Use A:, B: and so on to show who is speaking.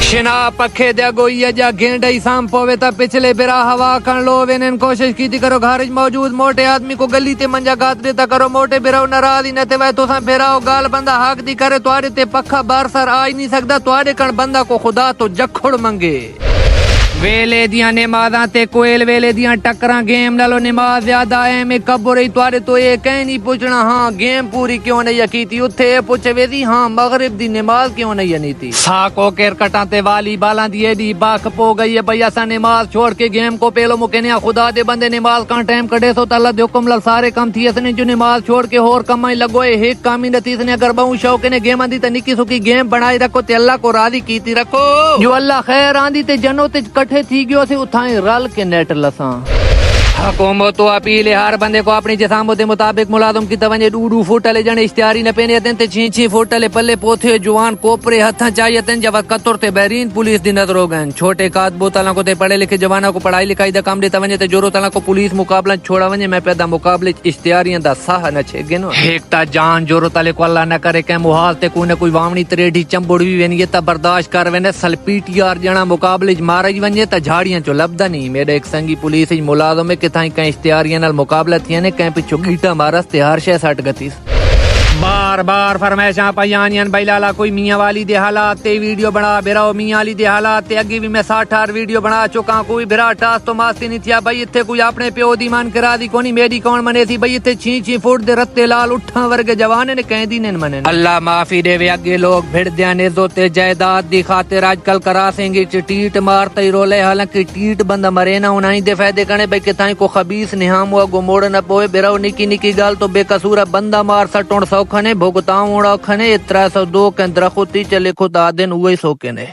A: शिना पखे दे गोई जा गेंडा ही साम पोवे ता पिछले बिरा हवा कण लो वेन कोशिश की थी करो घर मौजूद मोटे आदमी को गली ते मंजा गात देता करो मोटे बिराओ नाराज ही नते वै तुसा फिराओ गाल बंदा हक दी करे तुआरे ते पखा बारसर आ ही नहीं सकदा तुआरे कण बंदा को खुदा तो जखुड़ मंगे वेले दियां नमाज़ां ते कोयल वेले दियां टक्करां गेम नालों नमाज ज्यादा एवें कब्र ही तुआरे तो ये कहीं नहीं पूछना हाँ गेम पूरी क्यों नहीं कीती उत्थे ये पुछ वेदी हाँ मगरिब दी नमाज क्यों नहीं नीती साको क्रिकेटां ते वाली बालां दी एडी बाख पो गई है भई असां नमाज छोड़ के गेम को पेलो मुकने खुदा दे बंदे नमाज का टाइम कढे सो अल्लाह दे हुक्म लाल सारे काम थी असने जो नमाज छोड़ के होर कम ही लगो एक काम ही नती इसने अगर बहु शौक ने गेम आंदी ते निकी सुकी गेम बनाई रखो ते अल्लाह को राजी कीती रखो जो अल्लाह खैर आंदी ते जनो ते कठे थी गयो से उठाई रल के नेट लसा हुकूमत तो अपील है हर बंदे को अपनी जसामत के मुताबिक मुलाजम की तवजे 2 फुट ले जने इश्तिहारी न पेने ते 6 फुट ले पल्ले पोथे जवान कोपरे हथा चाहिए तन जब कतुर ते बहरीन पुलिस दी नजर हो गए छोटे कातबो तला को ते पढ़े लिखे जवाना को पढ़ाई लिखाई दा काम दे तवजे ते जोरो तला को पुलिस मुकाबला छोड़ा वने मैं पैदा मुकाबले इश्तिहारियां दा साह न छेगे नो एक ता जान जोरो तले को अल्लाह न करे के मुहाल ते कोई न कोई वावनी तरेडी चंबुड़ी वेनी ता बर्दाश्त कर वेने सलपीटीआर जना मुकाबले मारे वने ता झाड़ियां चो लबदा नहीं मेरे एक संगी पुलिस मुलाजम ताई कई इश्तिहारियां नाल मुकाबला थी ने कहीं पिछो गीटा मारस ते हर शय सट गतीस बार बार फरमाइशा पयानियन भाई लाला कोई मियां वाली दे हालात ते वीडियो बना बिराओ मियां वाली दे हालात ते अगे भी मैं 60 वीडियो बना चुका कोई बिरा टास तो मास्ती नहीं थिया भाई इत्थे कोई अपने प्यो दी मान करा दी कोनी मेरी कौन मने थी भाई इत्थे 6 फुट दे रत्ते लाल उठा वर्ग जवान ने कह दी ने मने अल्लाह माफी देवे अगे लोग भिड़ दिया ने ते जायदाद दी खातिर आजकल करा सेंगे टीट मारते ही रोले हालांकि टीट बंदा मरे ना उनाई दे फायदे कने भाई किताई को खबीस निहाम हुआ गो मोड़ न पोए बिराओ निकी निकी गाल तो बेकसूर बंदा मार सटोण खने भुगताऊं खने 302 के दरखुती चले खुदा दिन उहे सो के ने।